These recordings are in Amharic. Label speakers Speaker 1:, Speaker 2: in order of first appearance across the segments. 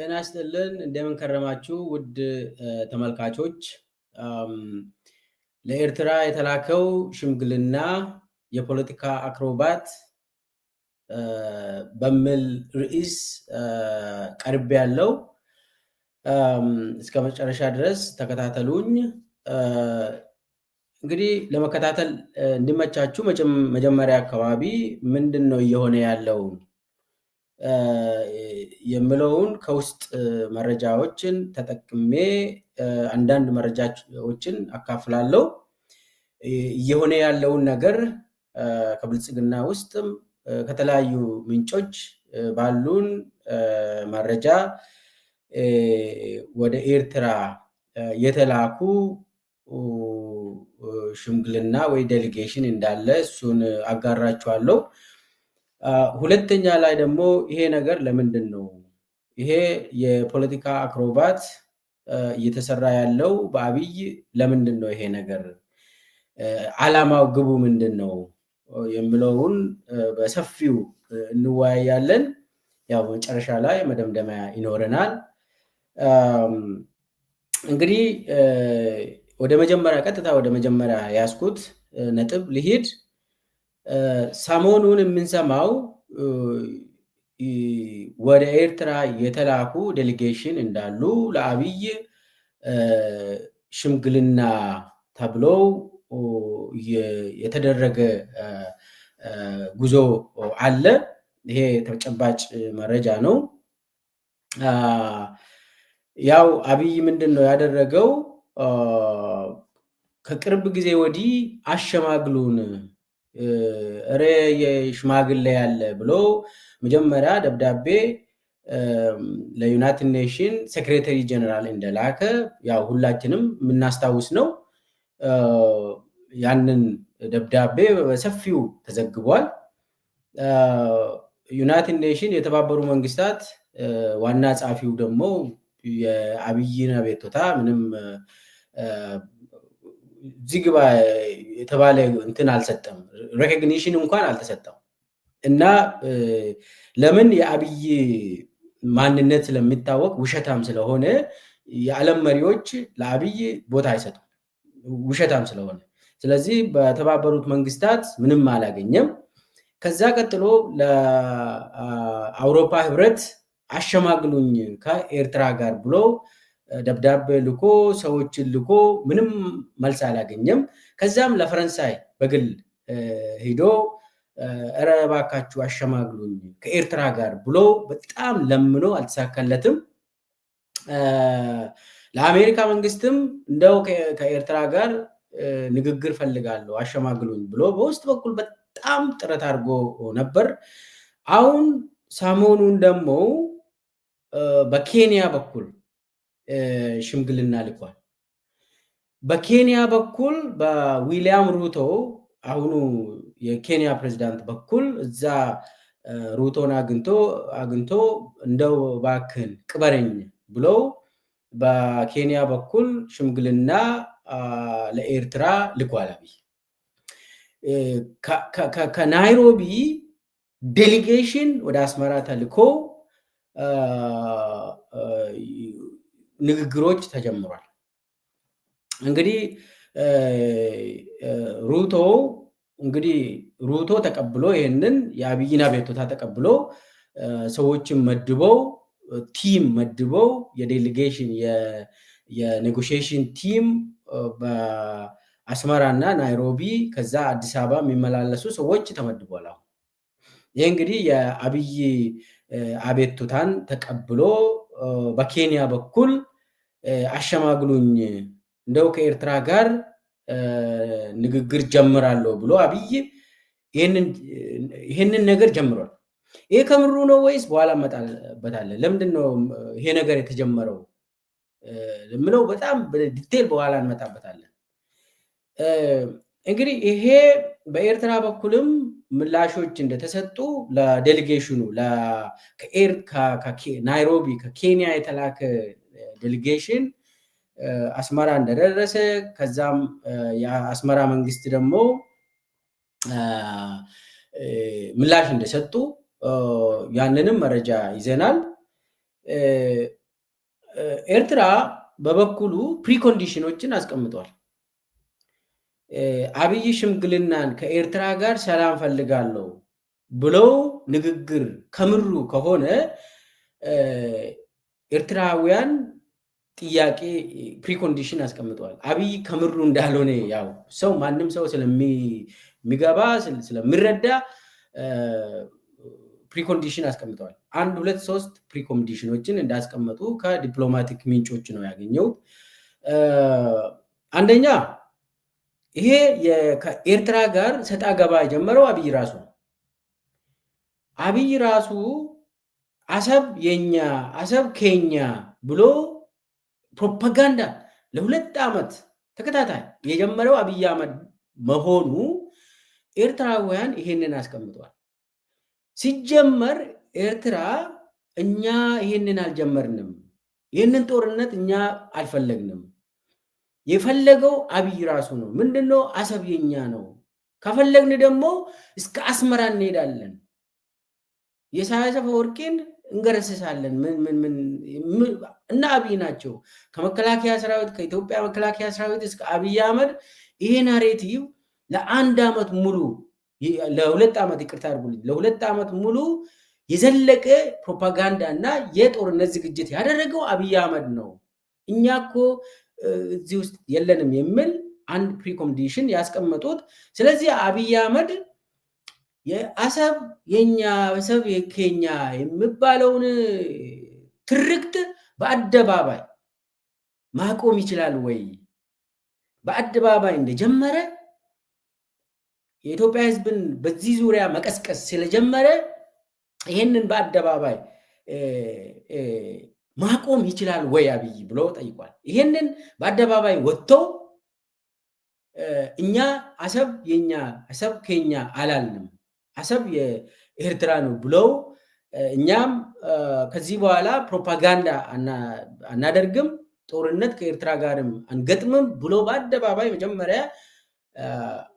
Speaker 1: ጤና ይስጥልን እንደምን ከረማችሁ ውድ ተመልካቾች። ለኤርትራ የተላከው ሽምግልና የፖለቲካ አክሮባት በሚል ርዕስ ቀርብ ያለው እስከ መጨረሻ ድረስ ተከታተሉኝ። እንግዲህ ለመከታተል እንዲመቻችሁ መጀመሪያ አካባቢ ምንድነው እየሆነ ያለው የምለውን ከውስጥ መረጃዎችን ተጠቅሜ አንዳንድ መረጃዎችን አካፍላለሁ። እየሆነ ያለውን ነገር ከብልጽግና ውስጥም ከተለያዩ ምንጮች ባሉን መረጃ ወደ ኤርትራ የተላኩ ሽምግልና ወይ ዴሊጌሽን እንዳለ እሱን አጋራችኋለሁ። ሁለተኛ ላይ ደግሞ ይሄ ነገር ለምንድን ነው ይሄ የፖለቲካ አክሮባት እየተሰራ ያለው በአብይ ለምንድን ነው ይሄ ነገር ዓላማው ግቡ ምንድን ነው የሚለውን በሰፊው እንወያያለን። ያው መጨረሻ ላይ መደምደሚያ ይኖረናል። እንግዲህ ቀጥታ ወደ መጀመሪያ ያስኩት ነጥብ ልሂድ። ሰሞኑን የምንሰማው ወደ ኤርትራ የተላኩ ዴሊጌሽን እንዳሉ ለአብይ ሽምግልና ተብሎ የተደረገ ጉዞ አለ። ይሄ ተጨባጭ መረጃ ነው። ያው አብይ ምንድነው ያደረገው? ከቅርብ ጊዜ ወዲህ አሸማግሉን እረ የሽማግሌ ያለ ብሎ መጀመሪያ ደብዳቤ ለዩናይትድ ኔሽን ሴክሬታሪ ጀነራል እንደላከ ያው ሁላችንም የምናስታውስ ነው። ያንን ደብዳቤ በሰፊው ተዘግቧል። ዩናይትድ ኔሽን የተባበሩ መንግስታት ዋና ጸሐፊው ደግሞ የአብይን አቤቱታ ምንም ዝግባ የተባለ እንትን አልሰጠም፣ ሬኮግኒሽን እንኳን አልተሰጠም። እና ለምን የአብይ ማንነት ስለሚታወቅ ውሸታም ስለሆነ የዓለም መሪዎች ለአብይ ቦታ አይሰጡም፣ ውሸታም ስለሆነ። ስለዚህ በተባበሩት መንግስታት ምንም አላገኘም። ከዛ ቀጥሎ ለአውሮፓ ህብረት አሸማግሉኝ ከኤርትራ ጋር ብሎ ደብዳቤ ልኮ ሰዎችን ልኮ ምንም መልስ አላገኘም። ከዛም ለፈረንሳይ በግል ሄዶ እረ እባካችሁ አሸማግሉኝ ከኤርትራ ጋር ብሎ በጣም ለምኖ አልተሳካለትም። ለአሜሪካ መንግስትም እንደው ከኤርትራ ጋር ንግግር ፈልጋለሁ አሸማግሉኝ ብሎ በውስጥ በኩል በጣም ጥረት አድርጎ ነበር። አሁን ሰሞኑን ደግሞ በኬንያ በኩል ሽምግልና ልኳል። በኬንያ በኩል በዊሊያም ሩቶ አሁኑ የኬንያ ፕሬዝዳንት በኩል እዛ ሩቶን አግኝቶ እንደው እባክህን ቅበረኝ ብለው በኬንያ በኩል ሽምግልና ለኤርትራ ልኳል። አብይ ከናይሮቢ ዴሊጌሽን ወደ አስመራ ተልኮ ንግግሮች ተጀምሯል። እንግዲህ ሩቶ ተቀብሎ ይህንን የአብይን አቤቱታ ተቀብሎ ሰዎችን መድበው ቲም መድበው የዴሊጌሽን የኔጎሽዬሽን ቲም በአስመራ እና ናይሮቢ ከዛ አዲስ አበባ የሚመላለሱ ሰዎች ተመድቧል። አሁን ይህ እንግዲህ የአብይ አቤቱታን ተቀብሎ በኬንያ በኩል አሸማግሉኝ እንደው ከኤርትራ ጋር ንግግር ጀምራለሁ ብሎ አብይ ይሄንን ነገር ጀምሯል። ይሄ ከምሩ ነው ወይስ በኋላ መጣበታለን? ለምንድን ነው ይሄ ነገር የተጀመረው ለምለው በጣም በዲቴል በኋላ እንመጣበታለን። እንግዲህ ይሄ በኤርትራ በኩልም ምላሾች እንደተሰጡ ለዴሊጌሽኑ ናይሮቢ ከኬንያ የተላከ ዴሊጌሽን አስመራ እንደደረሰ ከዛም የአስመራ መንግስት ደግሞ ምላሽ እንደሰጡ ያንንም መረጃ ይዘናል። ኤርትራ በበኩሉ ፕሪኮንዲሽኖችን አስቀምጧል። አብይ ሽምግልናን ከኤርትራ ጋር ሰላም ፈልጋለሁ ብለው ንግግር ከምሩ ከሆነ ኤርትራውያን ጥያቄ ፕሪኮንዲሽን አስቀምጠዋል። አብይ ከምሩ እንዳልሆነ ያው ሰው ማንም ሰው ስለሚገባ ስለሚረዳ ፕሪኮንዲሽን አስቀምጠዋል። 1 2 3 ፕሪኮንዲሽኖችን እንዳስቀመጡ ከዲፕሎማቲክ ምንጮች ነው ያገኘው። አንደኛ ይሄ ከኤርትራ ጋር ሰጣ ገባ የጀመረው አብይ ራሱ ነው። አብይ ራሱ አሰብ የኛ አሰብ ከኛ ብሎ ፕሮፓጋንዳ ለ2 ዓመት ተከታታይ የጀመረው አብይ አህመድ መሆኑ ኤርትራውያን ይሄንን አስቀምጠዋል። ሲጀመር ኤርትራ እኛ ይሄንን አልጀመርንም፣ ይሄንን ጦርነት እኛ አልፈለግንም፣ የፈለገው አብይ ራሱ ነው። ምንድነው? አሰብ የኛ ነው፣ ከፈለግን ደግሞ እስከ አስመራ እንሄዳለን፣ የኢሳያስ አፈወርቂን እንገረስሳለን። እና አብይ ናቸው ከመከላከያ ሰራዊት ከኢትዮጵያ መከላከያ ሰራዊት እስከ አብይ አህመድ ይሄ ናሬቲቭ ለ1 ዓመት ሙሉ ለ2 ዓመት ይቅርታ አድርጉልኝ ለ2 ዓመት ሙሉ የዘለቀ ፕሮፓጋንዳ እና የጦርነት ዝግጅት ያደረገው አብይ አህመድ ነው። እኛ እኮ እዚህ ውስጥ የለንም የሚል አንድ ፕሪኮንዲሽን ያስቀመጡት። ስለዚህ አብይ አህመድ የአሰብ የኛ አሰብ የኬኛ የሚባለውን ትርክት በአደባባይ ማቆም ይችላል ወይ? በአደባባይ እንደጀመረ የኢትዮጵያ ሕዝብን በዚህ ዙሪያ መቀስቀስ ስለጀመረ ይሄንን በአደባባይ ማቆም ይችላል ወይ አብይ ብሎ ጠይቋል። ይሄንን በአደባባይ ወጥተው እኛ አሰብ የኛ አሰብ ከኛ አላልንም፣ አሰብ የኤርትራ ነው ብለው እኛም ከዚህ በኋላ ፕሮፓጋንዳ አናደርግም፣ ጦርነት ከኤርትራ ጋርም አንገጥምም ብሎ በአደባባይ መጀመሪያ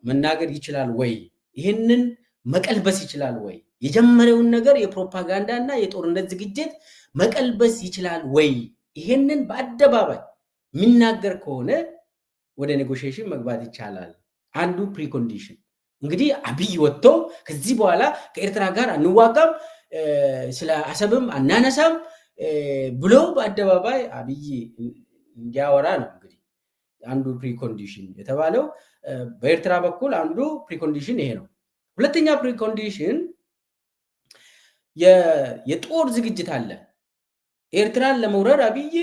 Speaker 1: መናገር ይችላል ወይ? ይህንን መቀልበስ ይችላል ወይ? የጀመረውን ነገር የፕሮፓጋንዳ እና የጦርነት ዝግጅት መቀልበስ ይችላል ወይ? ይህንን በአደባባይ የሚናገር ከሆነ ወደ ኔጎሽዬሽን መግባት ይቻላል። አንዱ ፕሪኮንዲሽን እንግዲህ አብይ ወጥቶ ከዚህ በኋላ ከኤርትራ ጋር አንዋጋም፣ ስለ አሰብም አናነሳም ብሎ በአደባባይ አብይ እንዲያወራ ነው። እንግዲህ አንዱ ፕሪኮንዲሽን የተባለው በኤርትራ በኩል አንዱ ፕሪኮንዲሽን ይሄ ነው። ሁለተኛ ፕሪኮንዲሽን የጦር ዝግጅት አለ። ኤርትራን ለመውረር አብይ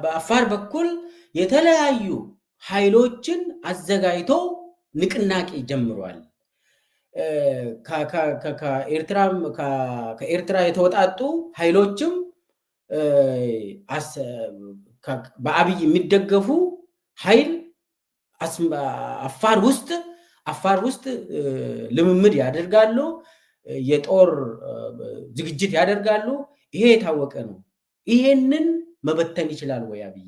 Speaker 1: በአፋር በኩል የተለያዩ ኃይሎችን አዘጋጅቶ ንቅናቄ ጀምሯል። ከኤርትራ የተወጣጡ ኃይሎችም በአብይ የሚደገፉ ኃይል አፋር ውስጥ ልምምድ ያደርጋሉ፣ የጦር ዝግጅት ያደርጋሉ። ይሄ የታወቀ ነው። ይሄንን መበተን ይችላል ወይ አብይ?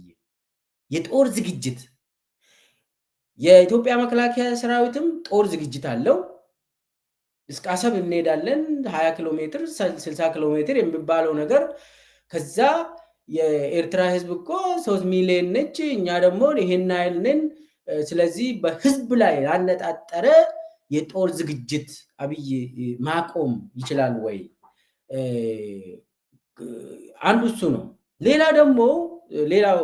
Speaker 1: የጦር ዝግጅት የኢትዮጵያ መከላከያ ሰራዊትም ጦር ዝግጅት አለው። እስከ አሰብ እንሄዳለን 20 ኪሎ ሜትር 60 ኪሎ ሜትር የሚባለው ነገር ከዛ የኤርትራ ህዝብ እኮ 3 ሚሊዮን ነች፣ እኛ ደግሞ ይሄን አይል ነን። ስለዚህ በህዝብ ላይ ያነጣጠረ የጦር ዝግጅት አብይ ማቆም ይችላል ወይ? አንዱ እሱ ነው። ሌላ ደግሞ ሌላው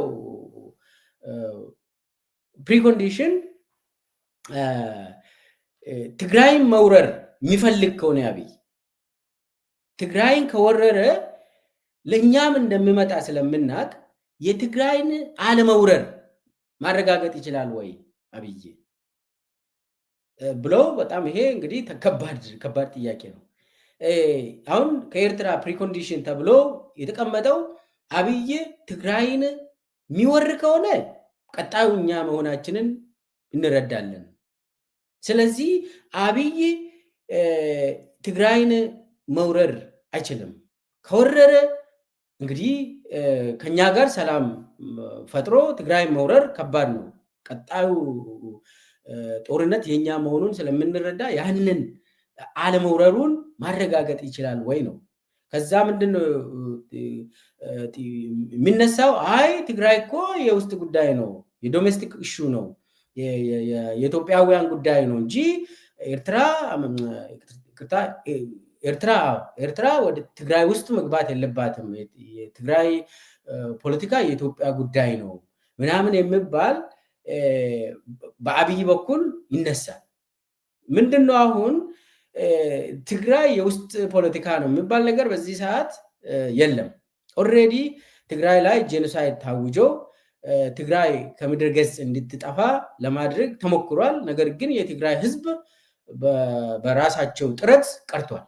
Speaker 1: ፕሪኮንዲሽን ትግራይን መውረር የሚፈልግ ከሆነ አብይ ትግራይን ከወረረ ለእኛም እንደሚመጣ ስለምናቅ የትግራይን አለመውረር ማረጋገጥ ይችላል ወይ አብይ ብለው በጣም ይሄ እንግዲህ ከባድ ጥያቄ ነው። አሁን ከኤርትራ ፕሪኮንዲሽን ተብሎ የተቀመጠው አብይ ትግራይን የሚወር ከሆነ ቀጣዩ እኛ መሆናችንን እንረዳለን። ስለዚህ አብይ ትግራይን መውረር አይችልም። ከወረረ እንግዲህ ከኛ ጋር ሰላም ፈጥሮ ትግራይ መውረር ከባድ ነው። ቀጣዩ ጦርነት የኛ መሆኑን ስለምንረዳ ያንን አለመውረሩን ማረጋገጥ ይችላል ወይ ነው። ከዛ ምንድነው የሚነሳው አይ ትግራይ እኮ የውስጥ ጉዳይ ነው፣ የዶሜስቲክ ኢሹ ነው፣ የኢትዮጵያውያን ጉዳይ ነው እንጂ ኤርትራ ወደ ትግራይ ውስጥ መግባት የለባትም፣ የትግራይ ፖለቲካ የኢትዮጵያ ጉዳይ ነው ምናምን የሚባል በአብይ በኩል ይነሳል። ምንድነው አሁን ትግራይ የውስጥ ፖለቲካ ነው የሚባል ነገር በዚህ ሰዓት የለም። ኦልሬዲ ትግራይ ላይ ጄኖሳይድ ታውጆ ትግራይ ከምድረ ገጽ እንድትጠፋ ለማድረግ ተሞክሯል። ነገር ግን የትግራይ ህዝብ በራሳቸው ጥረት ቀርቷል፣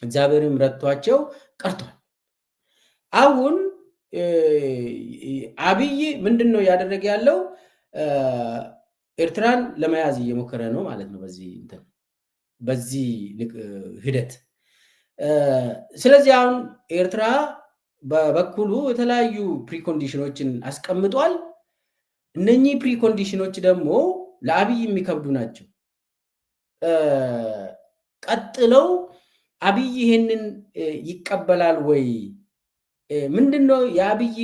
Speaker 1: እግዚአብሔርም ረድቷቸው ቀርቷል። አሁን አብይ ምንድነው ያደረገ ያለው? ኤርትራን ለመያዝ እየሞከረ ነው ማለት ነው በዚህ ሂደት። ስለዚህ አሁን ኤርትራ በበኩሉ የተለያዩ ፕሪኮንዲሽኖችን አስቀምጧል። እነኚህ ፕሪኮንዲሽኖች ደግሞ ለአብይ የሚከብዱ ናቸው። ቀጥለው አብይ ይሄንን ይቀበላል ወይ? ምንድነው የአብይ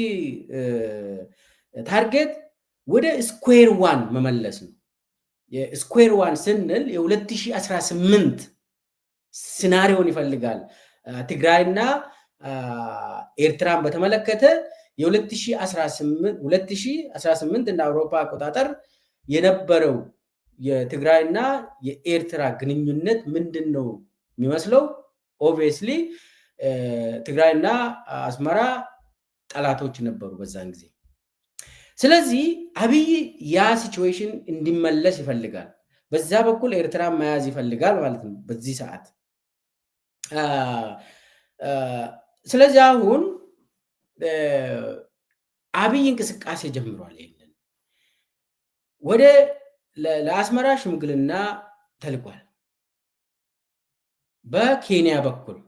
Speaker 1: ታርጌት? ወደ ስኩዌር ዋን መመለስ ነው። የስኩዌር ዋን ስንል የ2018 ሲናሪዮን ይፈልጋል። ትግራይና ኤርትራን በተመለከተ የ2018 እንደ አውሮፓ አቆጣጠር የነበረው የትግራይና የኤርትራ ግንኙነት ምንድን ነው የሚመስለው? ኦብቪየስሊ ትግራይና አስመራ ጠላቶች ነበሩ በዛን ጊዜ። ስለዚህ አብይ ያ ሲቹዌሽን እንዲመለስ ይፈልጋል። በዛ በኩል ኤርትራ መያዝ ይፈልጋል ማለት ነው በዚህ ሰዓት። ስለዚህ አሁን አብይ እንቅስቃሴ ጀምሯል። ይሄንን ወደ ለአስመራ ሽምግልና ተልቋል በኬንያ በኩል።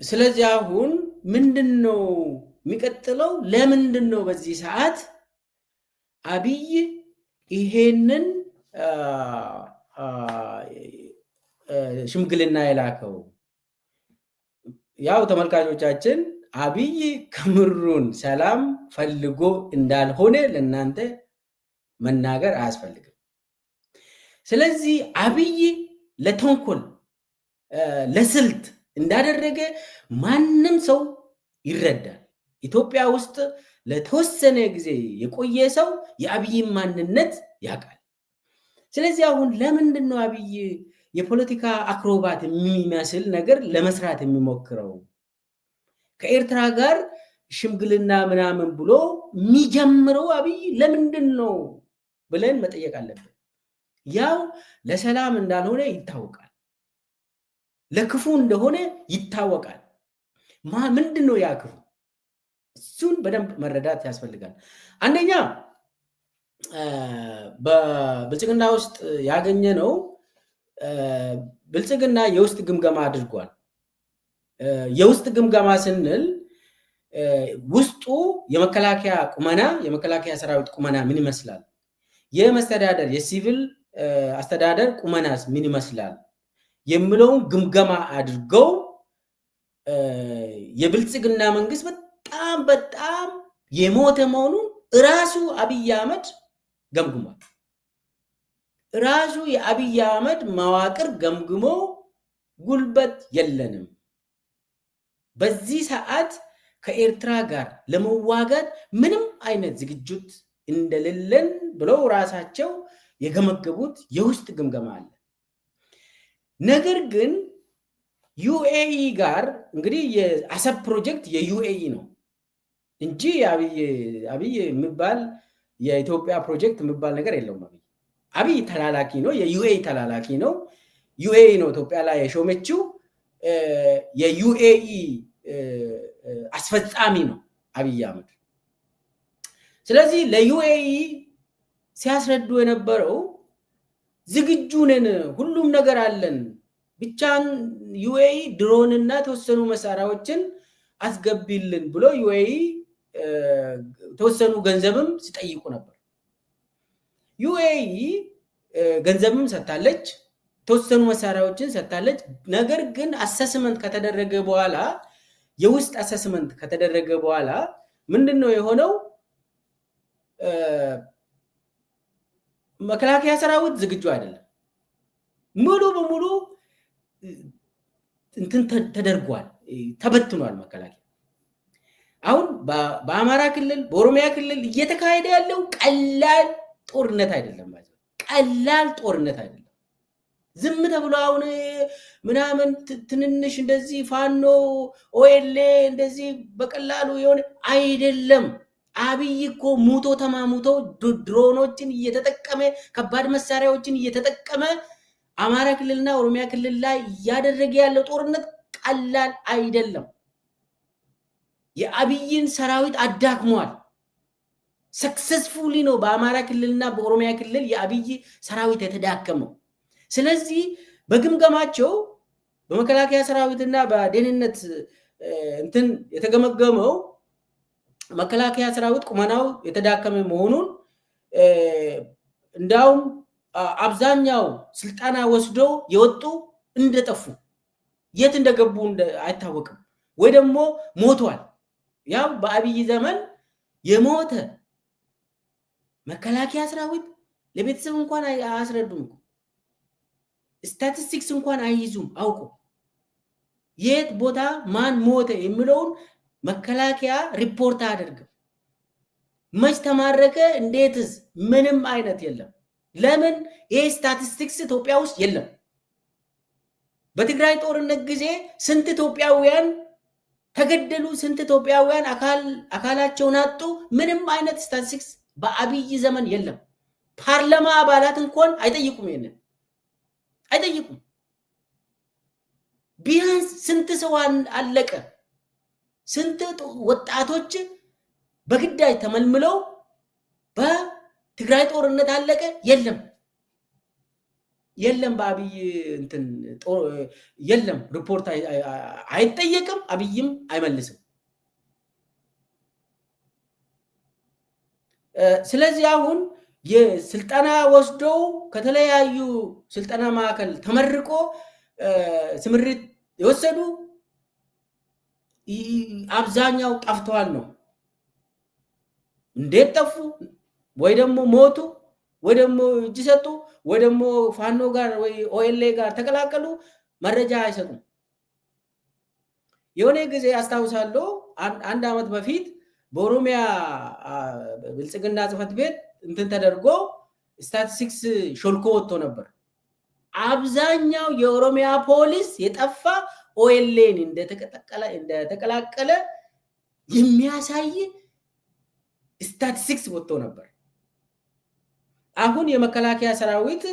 Speaker 1: ስለዚህ አሁን ምንድነው የሚቀጥለው? ለምንድነው በዚህ ሰዓት አብይ ይሄንን ሽምግልና የላከው? ያው ተመልካቾቻችን አብይ ከምሩን ሰላም ፈልጎ እንዳልሆነ ለእናንተ መናገር አያስፈልግም። ስለዚህ አብይ ለተንኮል ለስልት እንዳደረገ ማንም ሰው ይረዳል። ኢትዮጵያ ውስጥ ለተወሰነ ጊዜ የቆየ ሰው የአብይን ማንነት ያውቃል። ስለዚህ አሁን ለምንድን ነው አብይ የፖለቲካ አክሮባት የሚመስል ነገር ለመስራት የሚሞክረው? ከኤርትራ ጋር ሽምግልና ምናምን ብሎ የሚጀምረው አብይ ለምንድን ነው ብለን መጠየቅ አለብን። ያው ለሰላም እንዳልሆነ ይታወቃል፣ ለክፉ እንደሆነ ይታወቃል። ምንድን ነው ያ ክፉ? እሱን በደንብ መረዳት ያስፈልጋል። አንደኛ በብልጽግና ውስጥ ያገኘ ነው። ብልጽግና የውስጥ ግምገማ አድርጓል። የውስጥ ግምገማ ስንል ውስጡ የመከላከያ ቁመና፣ የመከላከያ ሰራዊት ቁመና ምን ይመስላል፣ የመስተዳደር የሲቪል አስተዳደር ቁመናስ ምን ይመስላል የሚለውን ግምገማ አድርገው የብልጽግና መንግስት በጣም የሞተ መሆኑን ራሱ አብይ አህመድ ገምግሟል። ራሱ የአብይ አህመድ መዋቅር ገምግሞ ጉልበት የለንም፣ በዚህ ሰዓት ከኤርትራ ጋር ለመዋጋት ምንም አይነት ዝግጅት እንደሌለን ብለው ራሳቸው የገመገቡት የውስጥ ግምገማ አለ። ነገር ግን ዩኤኢ ጋር እንግዲህ የአሰብ ፕሮጀክት የዩኤኢ ነው እንጂ አብይ የሚባል የኢትዮጵያ ፕሮጀክት የሚባል ነገር የለውም። አብይ ተላላኪ ነው፣ የዩኤኢ ተላላኪ ነው። ዩኤኢ ነው ኢትዮጵያ ላይ የሾመችው፣ የዩኤኢ አስፈጻሚ ነው አብይ አህመድ። ስለዚህ ለዩኤኢ ሲያስረዱ የነበረው ዝግጁ ነን፣ ሁሉም ነገር አለን፣ ብቻን ዩኤኢ ድሮንና ተወሰኑ መሳሪያዎችን አስገቢልን ብሎ ዩኤኢ ተወሰኑ ገንዘብም ሲጠይቁ ነበር። ዩኤኢ ገንዘብም ሰጥታለች፣ ተወሰኑ መሳሪያዎችን ሰጥታለች። ነገር ግን አሰስመንት ከተደረገ በኋላ የውስጥ አሰስመንት ከተደረገ በኋላ ምንድነው የሆነው? መከላከያ ሰራዊት ዝግጁ አይደለም። ሙሉ በሙሉ እንትን ተደርጓል፣ ተበትኗል መከላከያ። አሁን በአማራ ክልል በኦሮሚያ ክልል እየተካሄደ ያለው ቀላል ጦርነት አይደለም ማለት ነው። ቀላል ጦርነት አይደለም። ዝም ተብሎ አሁን ምናምን ትንንሽ እንደዚህ ፋኖ ኦኤልኤ እንደዚህ በቀላሉ የሆነ አይደለም። አብይ እኮ ሙቶ ተማሙቶ ድሮኖችን እየተጠቀመ ከባድ መሳሪያዎችን እየተጠቀመ አማራ ክልልና ኦሮሚያ ክልል ላይ እያደረገ ያለው ጦርነት ቀላል አይደለም። የአብይን ሰራዊት አዳክሟል። ሰክሰስፉሊ ነው በአማራ ክልልና በኦሮሚያ ክልል የአብይ ሰራዊት የተዳከመው። ስለዚህ በግምገማቸው በመከላከያ ሰራዊትና በደህንነት እንትን የተገመገመው መከላከያ ሰራዊት ቁመናው የተዳከመ መሆኑን እንዳውም አብዛኛው ስልጠና ወስደው የወጡ እንደጠፉ የት እንደገቡ አይታወቅም፣ ወይ ደግሞ ሞቷል። ያው በአብይ ዘመን የሞተ መከላከያ ሰራዊት ለቤተሰብ እንኳን አያስረዱም፣ ስታቲስቲክስ እንኳን አይይዙም። አውቁ የት ቦታ ማን ሞተ የሚለውን መከላከያ ሪፖርት አያደርግም። መች ተማረከ እንዴትስ ምንም አይነት የለም። ለምን? ይሄ ስታቲስቲክስ ኢትዮጵያ ውስጥ የለም። በትግራይ ጦርነት ጊዜ ስንት ኢትዮጵያውያን ተገደሉ፣ ስንት ኢትዮጵያውያን አካላቸውን አጡ፣ ምንም አይነት ስታቲስቲክስ በአብይ ዘመን የለም። ፓርላማ አባላት እንኳን አይጠይቁም፣ ይሄንን አይጠይቁም። ቢያንስ ስንት ሰው አለቀ፣ ስንት ወጣቶች በግዳጅ ተመልምለው በትግራይ ጦርነት አለቀ፣ የለም የለም። በአብይ እንትን የለም፣ ሪፖርት አይጠየቅም፣ አብይም አይመልስም። ስለዚህ አሁን የስልጠና ወስደው ከተለያዩ ስልጠና ማዕከል ተመርቆ ስምሪት የወሰዱ አብዛኛው ጠፍተዋል ነው። እንዴት ጠፉ? ወይ ደግሞ ሞቱ፣ ወይ ደግሞ እጅ ሰጡ፣ ወይ ደግሞ ፋኖ ጋር ወይ ኦኤልኤ ጋር ተቀላቀሉ፣ መረጃ አይሰጡም። የሆነ ጊዜ አስታውሳለሁ አንድ ዓመት በፊት በኦሮሚያ ብልጽግና ጽሕፈት ቤት እንትን ተደርጎ ስታቲስቲክስ ሾልኮ ወጥቶ ነበር። አብዛኛው የኦሮሚያ ፖሊስ የጠፋ ኦኤልኤን እንደተቀላቀለ የሚያሳይ ስታቲስቲክስ ወጥቶ ነበር። አሁን የመከላከያ ሰራዊት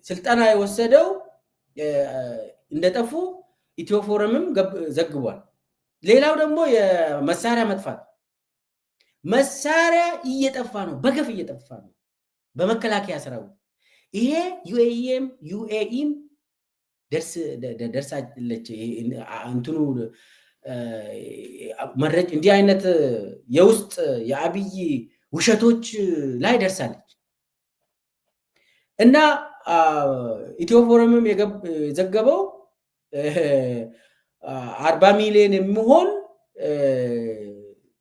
Speaker 1: ስልጠና የወሰደው እንደጠፉ ኢትዮ ፎረምም ዘግቧል። ሌላው ደግሞ የመሳሪያ መጥፋት፣ መሳሪያ እየጠፋ ነው፣ በገፍ እየጠፋ ነው በመከላከያ ሰራዊት። ይሄ ዩኤኢም ደርሳለች እንትኑ መረጃ እንዲህ አይነት የውስጥ የአብይ ውሸቶች ላይ ደርሳለች እና ኢትዮ ፎረምም የዘገበው 40 ሚሊዮን የሚሆን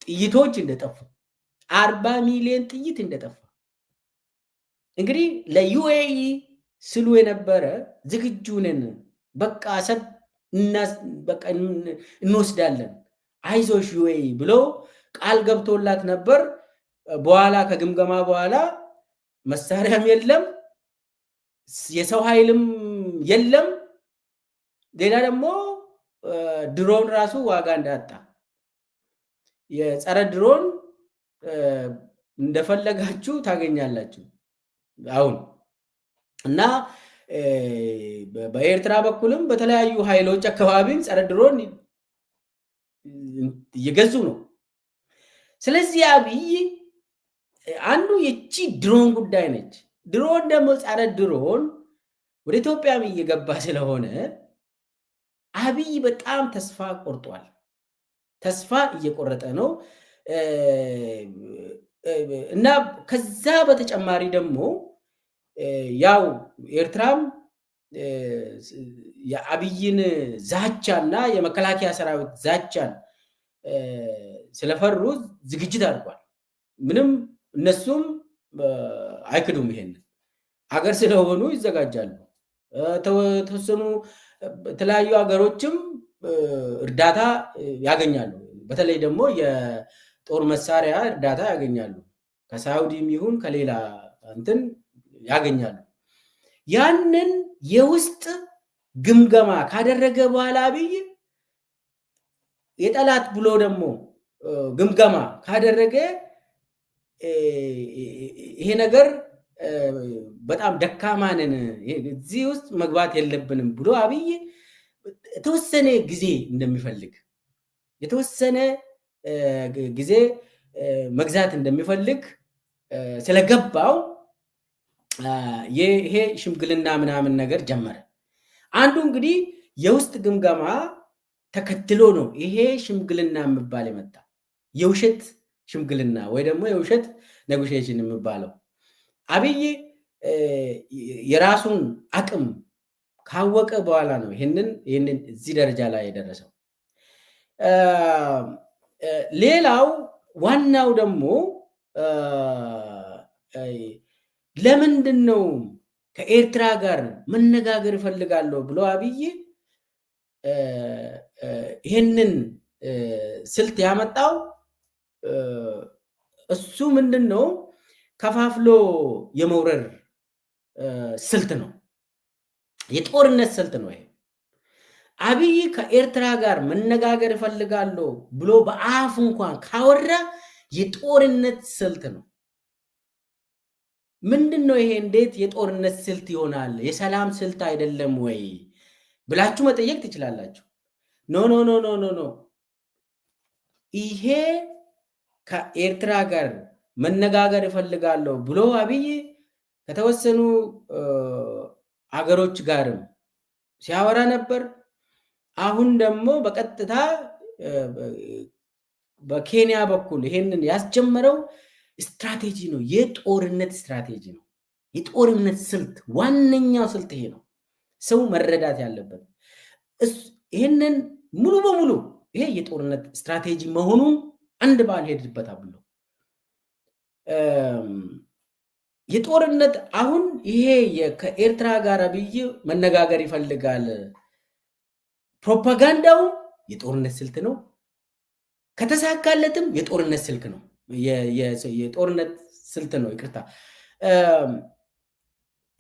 Speaker 1: ጥይቶች እንደጠፉ 40 ሚሊዮን ጥይት እንደጠፋ እንግዲህ ለዩኤኢ ስሉ የነበረ ዝግጁ ነን፣ በቃ ሰብ በቃ እንወስዳለን፣ አይዞሽ ዩኤኢ ብለው ቃል ገብቶላት ነበር። በኋላ ከግምገማ በኋላ መሳሪያም የለም፣ የሰው ኃይልም የለም። ሌላ ደግሞ ድሮን ራሱ ዋጋ እንዳጣ የጸረ ድሮን እንደፈለጋችሁ ታገኛላችሁ አሁን እና በኤርትራ በኩልም በተለያዩ ኃይሎች አካባቢም ጸረ ድሮን እየገዙ ነው። ስለዚህ አብይ አንዱ የቺ ድሮን ጉዳይ ነች። ድሮን ደግሞ ጸረ ድሮን ወደ ኢትዮጵያም እየገባ ስለሆነ አብይ በጣም ተስፋ ቆርጧል። ተስፋ እየቆረጠ ነው እና ከዛ በተጨማሪ ደግሞ ያው ኤርትራም የአብይን ዛቻና የመከላከያ ሰራዊት ዛቻን ስለፈሩ ዝግጅት አድርጓል። ምንም እነሱም አይክዱም። ይሄን ሀገር ስለሆኑ ይዘጋጃሉ። ተወሰኑ የተለያዩ ሀገሮችም እርዳታ ያገኛሉ። በተለይ ደግሞ የጦር መሳሪያ እርዳታ ያገኛሉ። ከሳውዲም ይሁን ከሌላ እንትን ያገኛሉ። ያንን የውስጥ ግምገማ ካደረገ በኋላ አብይ የጠላት ብሎ ደግሞ ግምገማ ካደረገ ይሄ ነገር በጣም ደካማ ነን፣ እዚህ ውስጥ መግባት የለብንም ብሎ አብይ የተወሰነ ጊዜ እንደሚፈልግ የተወሰነ ጊዜ መግዛት እንደሚፈልግ ስለገባው ይሄ ሽምግልና ምናምን ነገር ጀመረ። አንዱ እንግዲህ የውስጥ ግምገማ ተከትሎ ነው ይሄ ሽምግልና የሚባል የመጣ የውሸት ሽምግልና ወይ ደግሞ የውሸት ኔጎሽዬሽን የሚባለው። አብይ የራሱን አቅም ካወቀ በኋላ ነው ይህንን እዚህ ደረጃ ላይ የደረሰው። ሌላው ዋናው ደግሞ ለምንድን ነው ከኤርትራ ጋር መነጋገር እፈልጋለሁ ብሎ አብይ ይህንን ስልት ያመጣው? እሱ ምንድን ነው? ከፋፍሎ የመውረር ስልት ነው፣ የጦርነት ስልት ነው። ይሄ አብይ ከኤርትራ ጋር መነጋገር እፈልጋለሁ ብሎ በአፍ እንኳን ካወራ የጦርነት ስልት ነው። ምንድን ነው ይሄ? እንዴት የጦርነት ስልት ይሆናል? የሰላም ስልት አይደለም ወይ ብላችሁ መጠየቅ ትችላላችሁ። ኖ ኖ ኖ ኖ ኖ ኖ ይሄ ከኤርትራ ጋር መነጋገር እፈልጋለሁ ብሎ አብይ ከተወሰኑ አገሮች ጋርም ሲያወራ ነበር። አሁን ደግሞ በቀጥታ በኬንያ በኩል ይሄንን ያስጀመረው ስትራቴጂ ነው፣ የጦርነት ስትራቴጂ ነው። የጦርነት ስልት ዋነኛው ስልት ይሄ ነው። ሰው መረዳት ያለበት ይሄንን ሙሉ በሙሉ ይሄ የጦርነት ስትራቴጂ መሆኑን አንድ ባል ሄድበታል። የጦርነት አሁን ይሄ ከኤርትራ ጋር አብይ መነጋገር ይፈልጋል። ፕሮፓጋንዳው የጦርነት ስልት ነው። ከተሳካለትም የጦርነት ስልክ ነው፣ የጦርነት ስልት ነው። ይቅርታ፣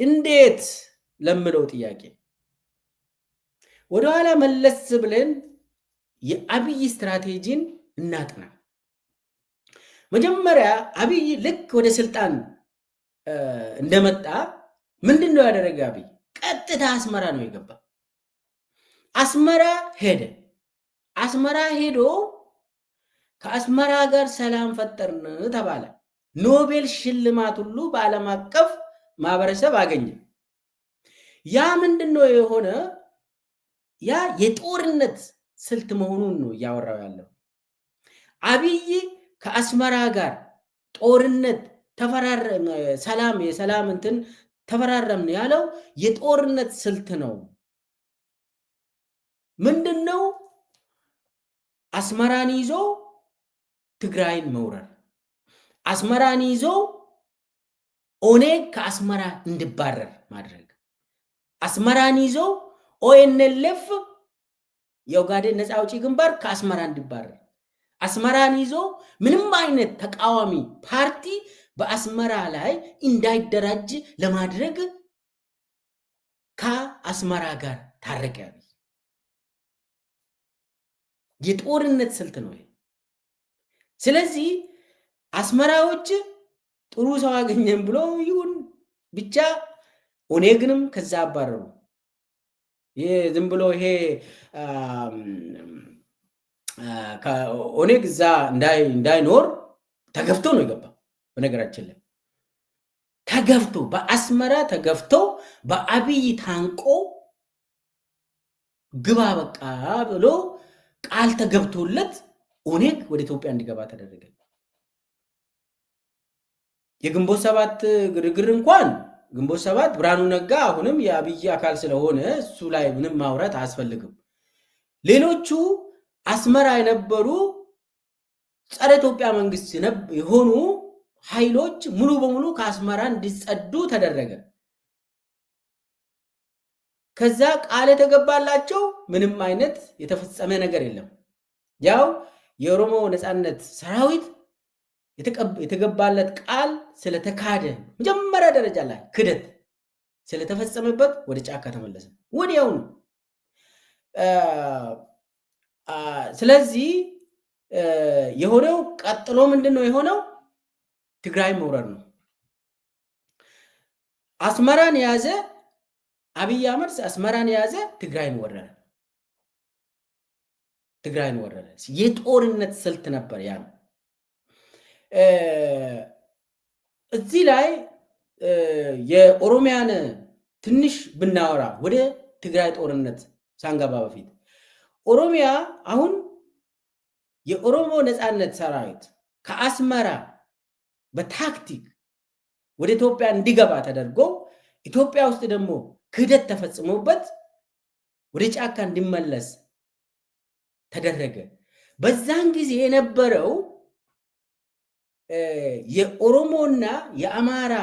Speaker 1: እንዴት ለምለው ጥያቄ ወደኋላ መለስ ብለን የአብይ ስትራቴጂን እናጥና። መጀመሪያ አብይ ልክ ወደ ስልጣን እንደመጣ ምንድን ነው ያደረገ? አብይ ቀጥታ አስመራ ነው የገባ። አስመራ ሄደ። አስመራ ሄዶ ከአስመራ ጋር ሰላም ፈጠርን ተባለ። ኖቤል ሽልማት ሁሉ በዓለም አቀፍ ማህበረሰብ አገኘ። ያ ምንድን ነው የሆነ? ያ የጦርነት ስልት መሆኑን ነው እያወራው ያለው። አብይ ከአስመራ ጋር ጦርነት ተፈራረም፣ ሰላም የሰላም እንትን ተፈራረም ያለው የጦርነት ስልት ነው። ምንድን ነው? አስመራን ይዞ ትግራይን መውረር፣ አስመራን ይዞ ኦኔግ ከአስመራ እንዲባረር ማድረግ፣ አስመራን ይዞ ኦኤንኤልኤፍ የኦጋዴን ነፃ አውጪ ግንባር ከአስመራ እንዲባረር፣ አስመራን ይዞ ምንም አይነት ተቃዋሚ ፓርቲ በአስመራ ላይ እንዳይደራጅ ለማድረግ ከአስመራ ጋር ታረቀ። የጦርነት ስልት ነው። ስለዚህ አስመራዎች ጥሩ ሰው አገኘን ብሎ ይሁን ብቻ ኦኔግንም ከዛ አባረሩ። ዝም ብሎ ይሄ ኦኔግ እዛ እንዳይኖር ተገፍቶ ነው የገባ። በነገራችን ላይ ተገፍቶ በአስመራ ተገፍቶ በአብይ ታንቆ ግባ በቃ ብሎ ቃል ተገብቶለት ኦኔግ ወደ ኢትዮጵያ እንዲገባ ተደረገ። የግንቦት ሰባት ግርግር እንኳን ግንቦት ሰባት ብርሃኑ ነጋ አሁንም የአብይ አካል ስለሆነ እሱ ላይ ምንም ማውራት አያስፈልግም። ሌሎቹ አስመራ የነበሩ ጸረ ኢትዮጵያ መንግስት የሆኑ ኃይሎች ሙሉ በሙሉ ከአስመራ እንዲጸዱ ተደረገ። ከዛ ቃል የተገባላቸው ምንም አይነት የተፈጸመ ነገር የለም። ያው የኦሮሞ ነፃነት ሰራዊት የተገባለት ቃል ስለተካደ መጀመሪያ ደረጃ ላይ ክደት ስለተፈጸመበት ወደ ጫካ ተመለሰ ወዲያውኑ። ስለዚህ የሆነው ቀጥሎ ምንድነው የሆነው? ትግራይ መውረር ነው። አስመራን የያዘ አብይ አህመድ አስመራን የያዘ ትግራይን ወረረ። ትግራይን ወረረ። የጦርነት ስልት ነበር ያ። እዚህ ላይ የኦሮሚያን ትንሽ ብናወራ ወደ ትግራይ ጦርነት ሳንገባ በፊት ኦሮሚያ አሁን የኦሮሞ ነፃነት ሰራዊት ከአስመራ በታክቲክ ወደ ኢትዮጵያ እንዲገባ ተደርጎ ኢትዮጵያ ውስጥ ደግሞ ክህደት ተፈጽሞበት ወደ ጫካ እንዲመለስ ተደረገ። በዛን ጊዜ የነበረው የኦሮሞና የአማራ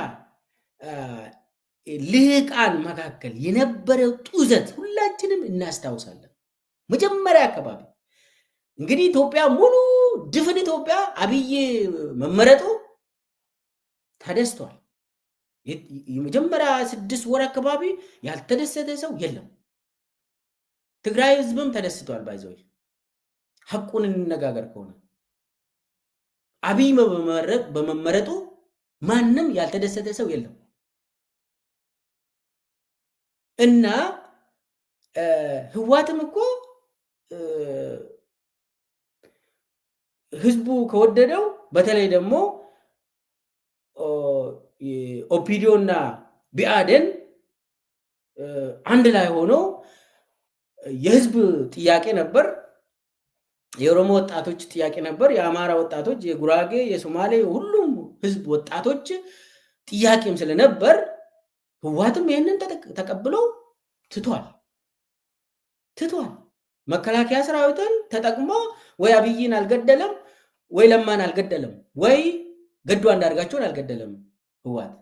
Speaker 1: ልሂቃን መካከል የነበረው ጡዘት ሁላችንም እናስታውሳለን። መጀመሪያ አካባቢ እንግዲህ ኢትዮጵያ ሙሉ ድፍን ኢትዮጵያ አብይ መመረጡ ተደስቷል። የመጀመሪያ 6 ወር አካባቢ ያልተደሰተ ሰው የለም። ትግራይ ህዝብም ተደስቷል። ባይዘው ሐቁን እንነጋገር ከሆነ አብይ በመመረጡ ማንም ያልተደሰተ ሰው የለም እና ህዋትም እኮ ህዝቡ ከወደደው በተለይ ደግሞ ኦፒዲዮ እና ቢአዴን አንድ ላይ ሆኖ የህዝብ ጥያቄ ነበር፣ የኦሮሞ ወጣቶች ጥያቄ ነበር፣ የአማራ ወጣቶች፣ የጉራጌ፣ የሶማሌ ሁሉም ህዝብ ወጣቶች ጥያቄም ስለነበር ህዋትም ይህንን ተቀብሎ ትቷል። መከላከያ ሰራዊትን ተጠቅሞ ወይ አብይን አልገደለም፣ ወይ ለማን አልገደለም፣ ወይ ገዱ አንዳርጋቸውን አልገደለም። ህዋት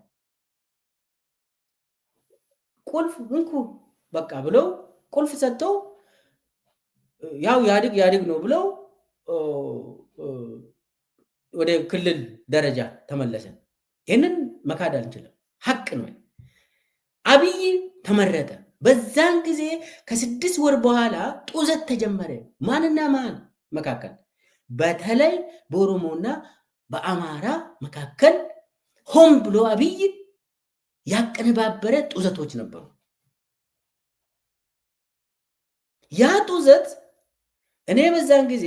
Speaker 1: ቁልፍ እንኩ በቃ ብለው ቁልፍ ሰጥተው ያው ያድግ ነው ብለው ወደ ክልል ደረጃ ተመለሰ። ይህንን መካድ አንችልም፣ ሀቅ ነው። አብይ ተመረጠ። በዛን ጊዜ ከ6 ወር በኋላ ጡዘት ተጀመረ። ማንና ማን መካከል? በተለይ በኦሮሞና በአማራ መካከል ሆን ብሎ አብይ ያቀነባበረ ጡዘቶች ነበሩ። ያ ጡዘት እኔ በዛን ጊዜ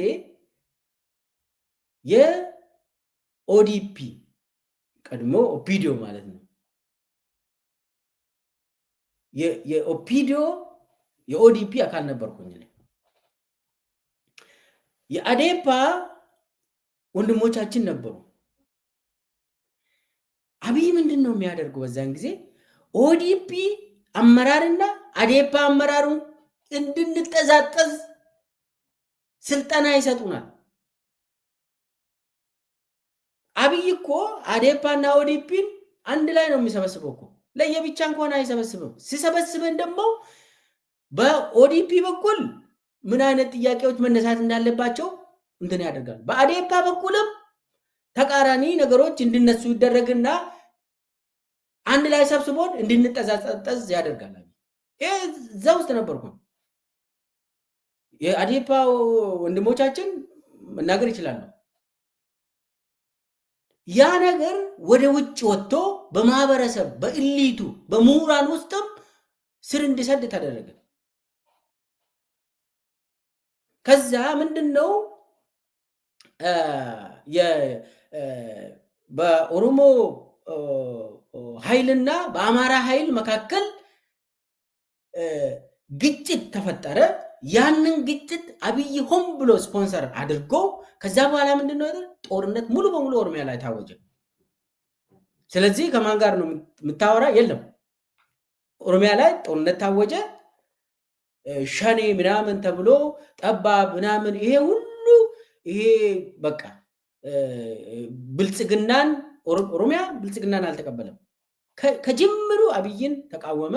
Speaker 1: የኦዲፒ ቀድሞ ኦፒዲዮ ማለት ነው የኦፒዲዮ የኦዲፒ አካል ነበርኩኝ። የአዴፓ ወንድሞቻችን ነበሩ። አብይ ምንድን ነው የሚያደርገው? በዛን ጊዜ ኦዲፒ አመራርና አዴፓ አመራሩ እንድንጠዛጠዝ ስልጠና ይሰጡናል። አብይ እኮ አዴፓና ኦዲፒን አንድ ላይ ነው የሚሰበስበው እኮ ለየብቻ እንኳን አይሰበስብም። ሲሰበስበን ደግሞ በኦዲፒ በኩል ምን አይነት ጥያቄዎች መነሳት እንዳለባቸው እንትን ያደርጋል። በአዴፓ በኩልም ተቃራኒ ነገሮች እንዲነሱ ይደረግና አንድ ላይ ሰብስቦን እንድንጠዛጠዝ ያደርጋል። ይሄ እዛ ውስጥ ነበርኩ። የአዴፓ ወንድሞቻችን መናገር ይችላሉ። ያ ነገር ወደ ውጭ ወጥቶ በማህበረሰብ በኢሊቱ በምሁራን ውስጥም ስር እንዲሰድ ተደረገ። ከዛ ምንድነው በኦሮሞ ኃይልና በአማራ ኃይል መካከል ግጭት ተፈጠረ። ያንን ግጭት አብይ ሆን ብሎ ስፖንሰር አድርጎ ከዛ በኋላ ምንድነው ጦርነት ሙሉ በሙሉ ኦሮሚያ ላይ ታወጀ። ስለዚህ ከማን ጋር ነው የምታወራ? የለም። ኦሮሚያ ላይ ጦርነት ታወጀ፣ ሸኔ ምናምን ተብሎ ጠባብ ምናምን፣ ይሄ ሁሉ ይሄ በቃ ብልጽግናን ኦሮሚያ ብልጽግናን አልተቀበለም። ከጅምሩ አብይን ተቃወመ።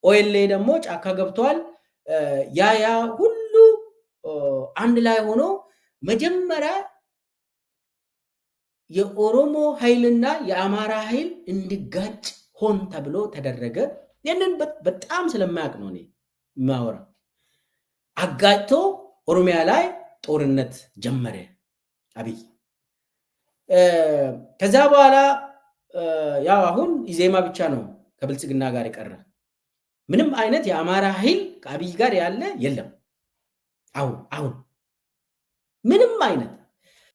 Speaker 1: ኦኤልኤ ደግሞ ጫካ ገብቷል። ያ ሁሉ አንድ ላይ ሆኖ መጀመሪያ የኦሮሞ ኃይልና የአማራ ኃይል እንዲጋጭ ሆን ተብሎ ተደረገ። ይህንን በጣም ስለማያውቅ ነው እኔ የማወራ። አጋጭቶ ኦሮሚያ ላይ ጦርነት ጀመረ አብይ። ከዛ በኋላ ያው አሁን ኢዜማ ብቻ ነው ከብልጽግና ጋር የቀረ። ምንም አይነት የአማራ ኃይል ከአብይ ጋር ያለ የለም። አሁን ምንም አይነት